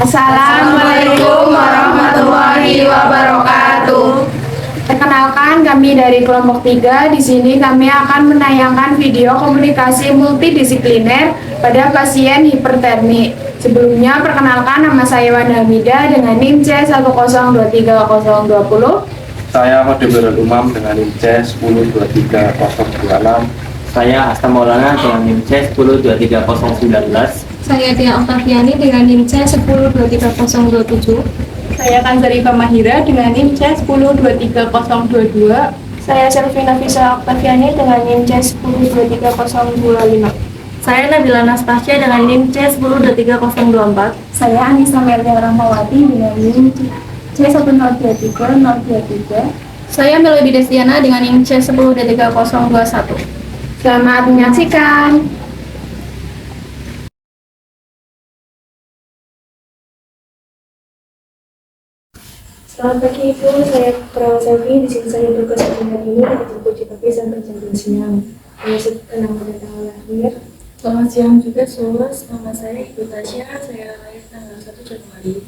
Assalamualaikum warahmatullahi wabarakatuh. Perkenalkan, kami dari kelompok 3. Di sini kami akan menayangkan video komunikasi multidisipliner pada pasien hipertermi. Sebelumnya, perkenalkan, nama saya Wanda Hamidah dengan NIM C1023020. Saya Khadim Umam dengan NIM C1023026. Saya Asta Maulana dengan NIM C1023019. Saya Tia Oktaviani dengan NIM C1023027. Saya Kanzarifah Mahira dengan NIM C1023022. Saya Selvina Fisa Oktaviani dengan NIM C1023025. Saya Nabila Anastasia dengan NIM C1023024. Saya Anissa Melia Rahmawati dengan NIM C1023023. Saya Melody Destiana dengan NIM C1023021. Selamat menyaksikan. Selamat pagi Ibu, saya Perawat Selvi. Di sini saya tugas hari ini dari buku Cipaki sampai jam 2 siang. Menyebutkan nama dan tanggal lahir. Selamat siang juga Sus, nama saya Ibu Tasya, saya lahir tanggal 1 Januari.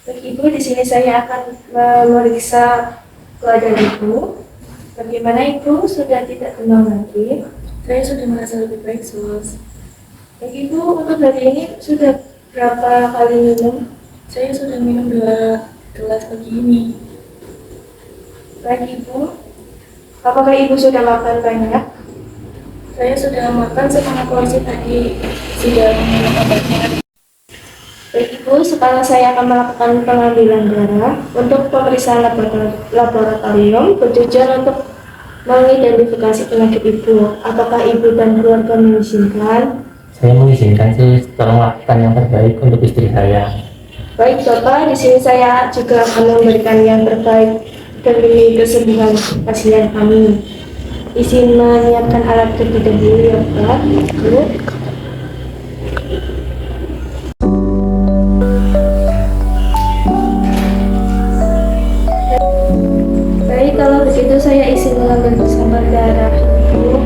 Bagi Ibu, di sini saya akan memeriksa keadaan Ibu. Bagaimana Ibu, sudah tidak demam lagi? Saya sudah merasa lebih baik Sus. Bagi Ibu, untuk hari ini sudah berapa kali minum? Saya sudah minum 2 gelas pagi ini. Bagi Ibu, apakah Ibu sudah makan banyak? Saya sudah makan setengah porsi tadi, sudah minum obatnya. Baik Ibu, sekarang saya akan melakukan pengambilan darah untuk pemeriksaan laboratorium bertujuan untuk mengidentifikasi penyakit Ibu. Apakah Ibu dan keluarga mengizinkan? Saya mengizinkan sih, tolong lakukan yang terbaik untuk istri saya. Baik Bapak, di sini saya juga akan memberikan yang terbaik demi kesembuhan pasien kami. Izin menyiapkan alat terlebih dahulu ya Pak. Ibu. Baik, kalau begitu saya izin mengambil sampel darah Ibu.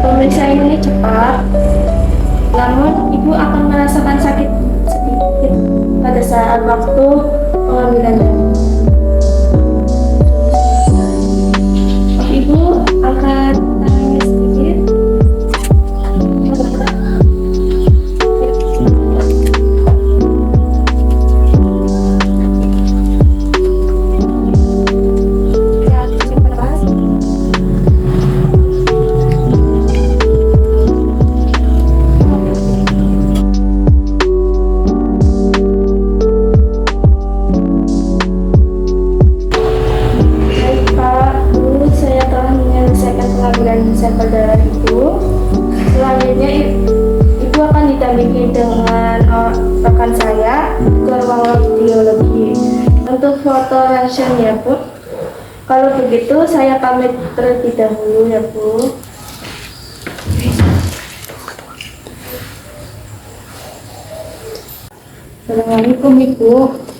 Pemeriksaan ini cepat, namun Ibu akan merasakan sakit sedikit pada saat waktu pengambilan darah. Ibu angkat tangannya sedikit. Ya, simpan keras. Baik Pak, Bu, saya telah menyelesaikan pengambilan sampel darah Ibu. Selanjutnya Ibu akan didampingi dengan rekan saya ke ruang lab biologi untuk foto ronsen ya Bu. Kalau begitu saya pamit terlebih dahulu ya Bu. Assalamualaikum Ibu.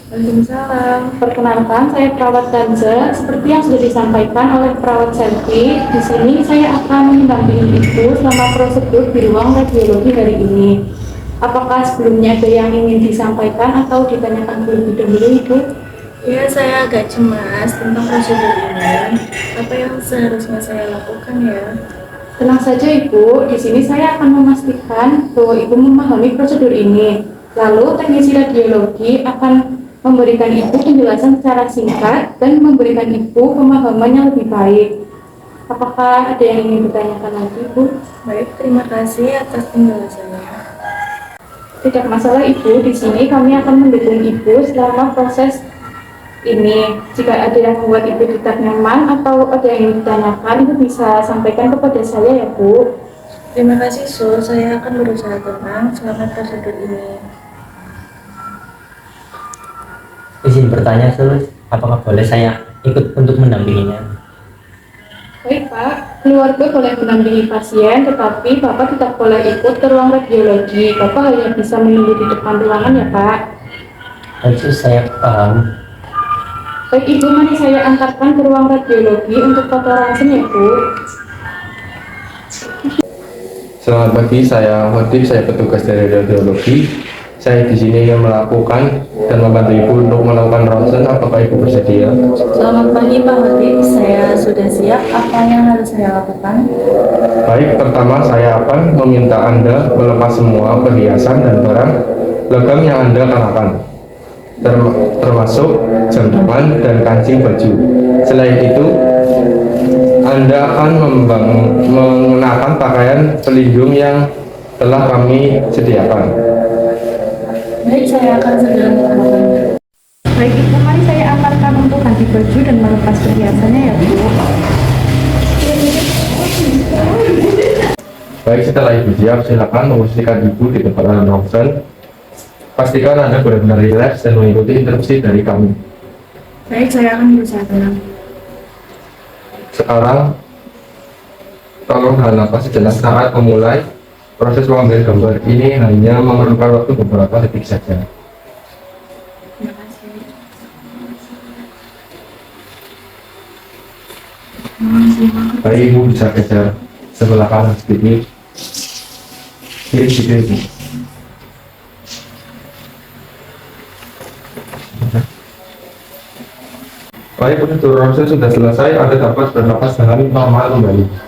Waalaikumsalam. Perkenalkan, saya perawat Danza. Seperti yang sudah disampaikan oleh perawat Selvi, di sini saya akan mendampingi Ibu selama prosedur di ruang radiologi hari ini. Apakah sebelumnya ada yang ingin disampaikan atau ditanyakan terlebih dahulu Ibu? Ya, saya agak cemas tentang prosedur ini. Apa yang seharusnya saya lakukan ya? Tenang saja Ibu, di sini saya akan memastikan bahwa Ibu memahami prosedur ini. Lalu teknisi radiologi akan memberikan Ibu penjelasan secara singkat dan memberikan Ibu pemahaman yang lebih baik. Apakah ada yang ingin ditanyakan lagi Ibu? Baik, terima kasih atas penjelasannya. Tidak masalah Ibu, di sini kami akan mendukung Ibu selama proses ini. Jika ada yang membuat Ibu tidak nyaman atau ada yang ingin ditanyakan, Ibu bisa sampaikan kepada saya ya Bu. Terima kasih Sus, saya akan berusaha tenang selama prosedur ini. Izin bertanya Sus, apakah boleh saya ikut untuk mendampinginya? Baik Pak, keluarga boleh mendampingi pasien, tetapi Bapak tidak boleh ikut ke ruang radiologi. Bapak hanya bisa menunggu di depan ruangan ya Pak. Itu saya paham. Baik Ibu, mari saya antarkan ke ruang radiologi untuk foto ronsen ya Bu. Selamat pagi, saya Khadim, saya petugas dari radiologi. Saya di sini ingin melakukan dan membantu Ibu untuk melakukan ronsen. Apakah Ibu bersedia? Selamat pagi Pak Habib, saya sudah siap. Apa yang harus saya lakukan? Baik, pertama saya akan meminta Anda melepas semua perhiasan dan barang logam yang Anda kenakan, termasuk jam tangan dan kancing baju. Selain itu, Anda akan mengenakan pakaian pelindung yang telah kami sediakan. Baik, saya akan segera melakukannya. Baik Ibu, mari saya antarkan untuk ganti baju dan melepas perhiasannya ya Bu. Baik, setelah Ibu siap, silakan memposisikan Ibu di tempat ronsen. Pastikan Anda benar-benar rileks dan mengikuti instruksi dari kami. Baik, saya akan berusaha tenang. Sekarang, tolong tahan napas sejenak saat memulai proses pengambilan gambar. Ini hanya memerlukan waktu beberapa detik saja. Terima kasih. Baik, Ibu bisa geser sebelah kanan sedikit, kiri sedikit. Ibu. Baik, prosedur ronsen sudah selesai. Anda dapat bernapas dengan normal kembali.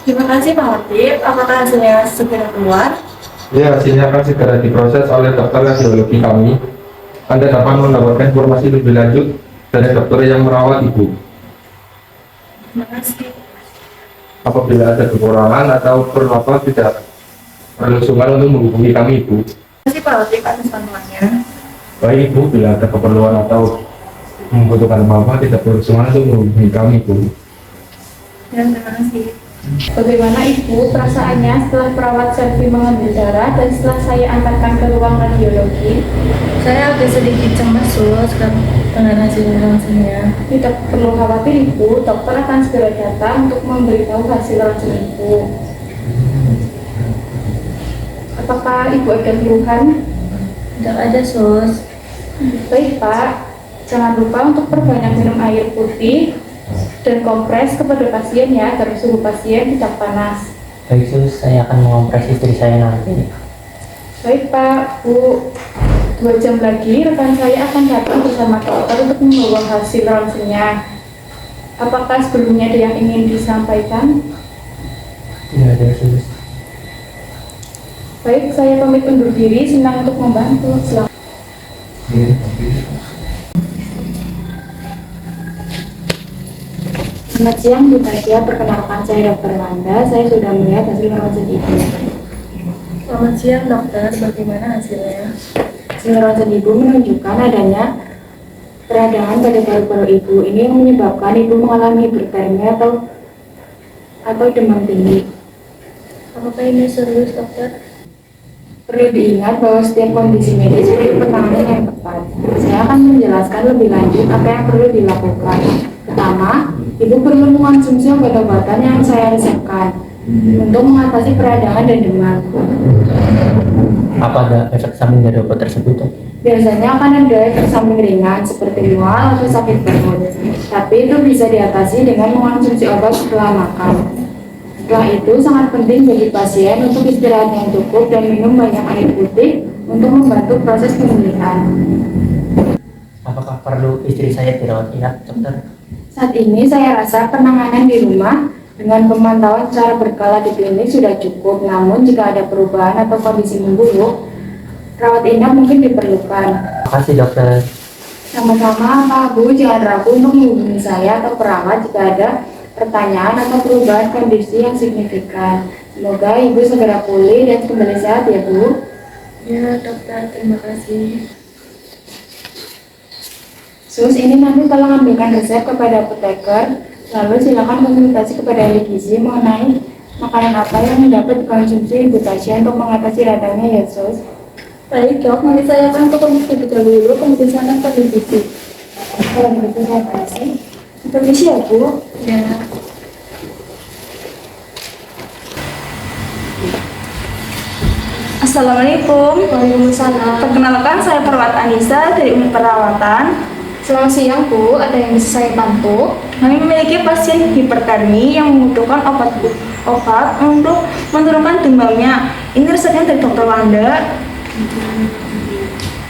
Terima kasih Pak Habib. Apakah hasilnya segera keluar? Ya, hasilnya akan segera diproses oleh dokter radiologi kami. Anda dapat mendapatkan informasi lebih lanjut dari dokter yang merawat Ibu. Terima kasih. Apabila ada kekurangan atau perlu apa, tidak perlu sungkan untuk menghubungi kami, Ibu. Terima kasih Pak Habib atas bantuannya. Baik, Ibu, bila ada keperluan atau membutuhkan apa-apa, tidak perlu sungkan untuk menghubungi kami, Ibu. Ya, terima kasih. Bagaimana Ibu perasaannya setelah perawat selfie mengambil darah dan setelah saya antarkan ke ruang radiologi? Saya agak sedikit cemas sus dengan hasil ronsennya. Tidak perlu khawatir Ibu, dokter akan segera datang untuk memberitahu hasil ronsen Ibu. Apakah Ibu ada keluhan? Tidak ada sus. Baik Pak, jangan lupa untuk perbanyak minum air putih dan kompres kepada pasien ya, agar suhu pasien tidak panas. Baik Sus, saya akan mengompres istri saya nanti. Baik Pak, Bu, 2 jam lagi rekan saya akan datang bersama dokter untuk membawa hasil ronsennya. Apakah sebelumnya ada yang ingin disampaikan? Tidak ada Sus. Baik, saya pamit undur diri, senang untuk membantu. Selamat. Selamat siang Bu Tasya, perkenalkan saya Dr. Wanda. Saya sudah melihat hasil ronsen Ibu. Selamat siang dokter, bagaimana hasilnya? Hasil ronsen Ibu menunjukkan adanya peradangan pada paru-paru Ibu. Ini yang menyebabkan Ibu mengalami hipertermia atau demam tinggi. Apakah ini serius dokter? Perlu diingat bahwa setiap kondisi medis perlu penanganan yang tepat. Saya akan menjelaskan lebih lanjut apa yang perlu dilakukan. Pertama, Ibu perlu mengonsumsi obat-obatan yang saya resepkan untuk mengatasi peradangan dan demam. Apa ada efek samping dari obat tersebut, Dok? Biasanya akan ada efek samping ringan seperti mual atau sakit perut, tapi itu bisa diatasi dengan mengonsumsi obat setelah makan. Setelah itu sangat penting bagi pasien untuk istirahat yang cukup dan minum banyak air putih untuk membantu proses pemulihan. Apakah perlu istri saya dirawat inap, dokter? Saat ini saya rasa penanganan di rumah dengan pemantauan secara berkala di klinik sudah cukup. Namun jika ada perubahan atau kondisi memburuk, rawat inap mungkin diperlukan. Terima kasih, dokter. Sama-sama Pak Bu, jangan ragu untuk menghubungi saya atau perawat jika ada pertanyaan atau perubahan kondisi yang signifikan. Semoga Ibu segera pulih dan kembali sehat ya Bu. Ya dokter, terima kasih. Sus, ini nanti tolong ambilkan resep kepada apoteker, lalu silakan konsultasi kepada ahli gizi mengenai makanan apa yang dapat dikonsumsi Ibu Tasya untuk mengatasi radangnya ya Sus. Baik dok, nanti saya akan ke komisi dahulu, kemudian saya akan ke divisi. Kalau begitu saya kasih. Permisi ya Bu. Ya. Assalamualaikum. Waalaikumsalam. Perkenalkan, saya perawat Anissa dari unit perawatan. Selamat siang Bu, ada yang bisa saya bantu? Kami memiliki pasien hipertermi yang membutuhkan obat untuk menurunkan demamnya. Ini resepnya dari Dokter Wanda.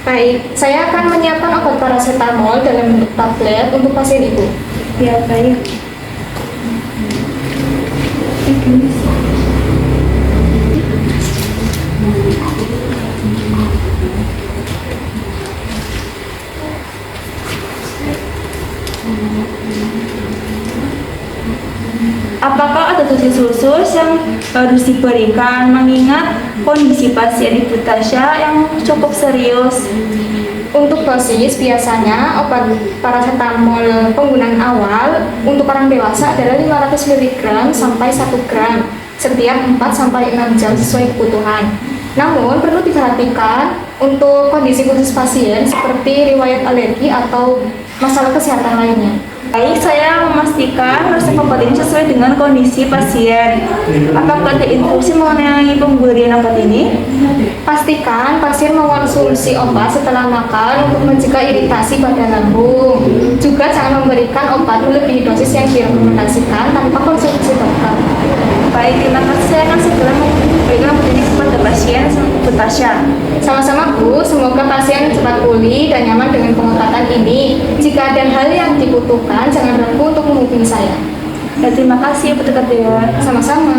Baik, saya akan menyiapkan obat paracetamol dalam bentuk tablet untuk pasien ibu. Ya, baik. Apakah ada dosis khusus yang harus diberikan mengingat kondisi pasien Ibu Tasya yang cukup serius? Untuk dosis biasanya obat paracetamol penggunaan awal untuk orang dewasa adalah 500 mg sampai 1 gram setiap 4 sampai 6 jam sesuai kebutuhan. Namun perlu diperhatikan untuk kondisi khusus pasien seperti riwayat alergi atau masalah kesehatan lainnya. Baik, saya memastikan resep obat ini sesuai dengan kondisi pasien. Apakah ada instruksi mengenai pemberian obat ini? Pastikan pasien mengonsumsi obat setelah makan untuk mencegah iritasi pada lambung. Juga jangan memberikan obat melebihi dosis yang direkomendasikan tanpa konsultasi dokter. Baik, terima kasih. Saya akan segera memberikan obat ini kepada pasien Ibu Tasya. Sama-sama Bu, semoga pasien cepat pulih dan nyaman dengan pengobatan ini. Jika ada hal yang dibutuhkan, jangan ragu untuk menghubungi saya. Ya, terima kasih Bu Tekadea. Sama-sama.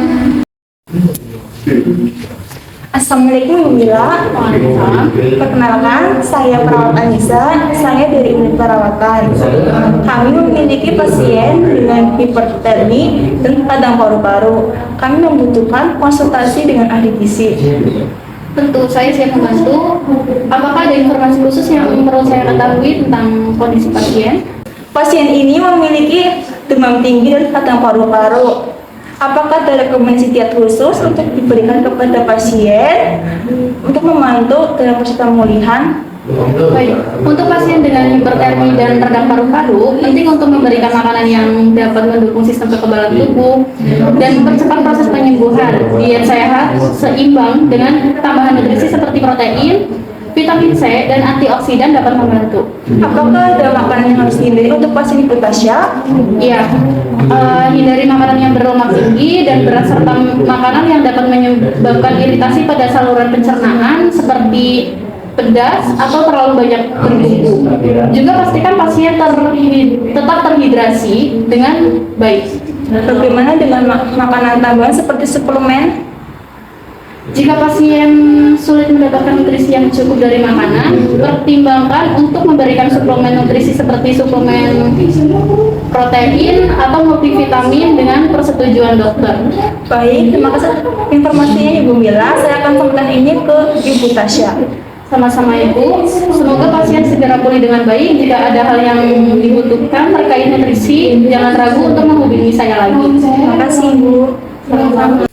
Assalamualaikum Ibu Mila. Perkenalkan, saya perawat Anissa. Saya dari unit perawatan. Kami memiliki pasien dengan hipertermi dan radang paru-paru. Kami membutuhkan konsultasi dengan ahli gizi. Tentu saya siap membantu. Apakah ada informasi khusus yang perlu saya ketahui tentang kondisi pasien? Pasien ini memiliki demam tinggi dan radang paru-paru. Apakah ada rekomendasi diet khusus untuk diberikan kepada pasien untuk membantu dalam proses pemulihan? Baik, untuk pasien dengan hipertermi dan radang paru-paru, penting untuk memberikan makanan yang dapat mendukung sistem kekebalan tubuh dan mempercepat proses penyembuhan. Diet sehat seimbang dengan tambahan nutrisi seperti protein, vitamin C, dan antioksidan dapat membantu. Apakah ada makanan yang harus dihindari untuk pasien Ibu Tasya? Iya, hindari makanan yang berlemak tinggi dan berat serta makanan yang dapat menyebabkan iritasi pada saluran pencernaan seperti pedas atau terlalu banyak berbumbu. Juga pastikan pasien tetap terhidrasi dengan baik. Bagaimana dengan makanan tambahan seperti suplemen? Jika pasien sulit mendapatkan nutrisi yang cukup dari makanan, pertimbangkan untuk memberikan suplemen nutrisi seperti suplemen protein atau multivitamin dengan persetujuan dokter. Baik, terima kasih informasinya Ibu Mila. Saya akan sampaikan ini ke Ibu Tasya. Sama-sama Ibu, semoga pasien segera pulih dengan baik. Jika ada hal yang dibutuhkan terkait nutrisi, jangan ragu untuk menghubungi saya lagi. Terima kasih Ibu. Sama-sama.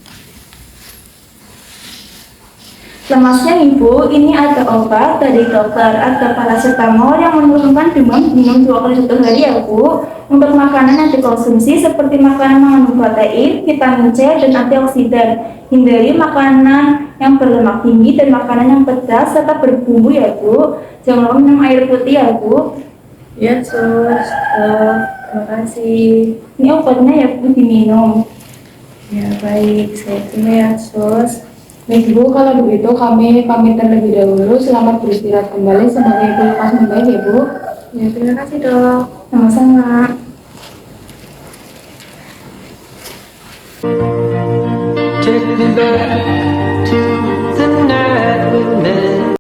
Selamat siang Ibu, ini ada obat dari dokter. Ada paracetamol yang menurunkan demam, minum 2 kali 1 hari ya Bu. Untuk makanan yang dikonsumsi seperti makanan mengandung protein, vitamin C, dan antioksidan. Hindari makanan yang berlemak tinggi dan makanan yang pedas serta berbumbu ya Bu. Jangan lupa minum air putih ya Bu. Ya, Sus. Terima kasih. Ini obatnya ya Bu, diminum. Ya, baik. Saya terima ya, Sus. Baik Bu, kalau begitu kami pamit terlebih dahulu. Selamat beristirahat kembali. Semoga Ibu lekas membaik ya Bu. Ya, terima kasih dok. Sama-sama. Take me back to the night we met.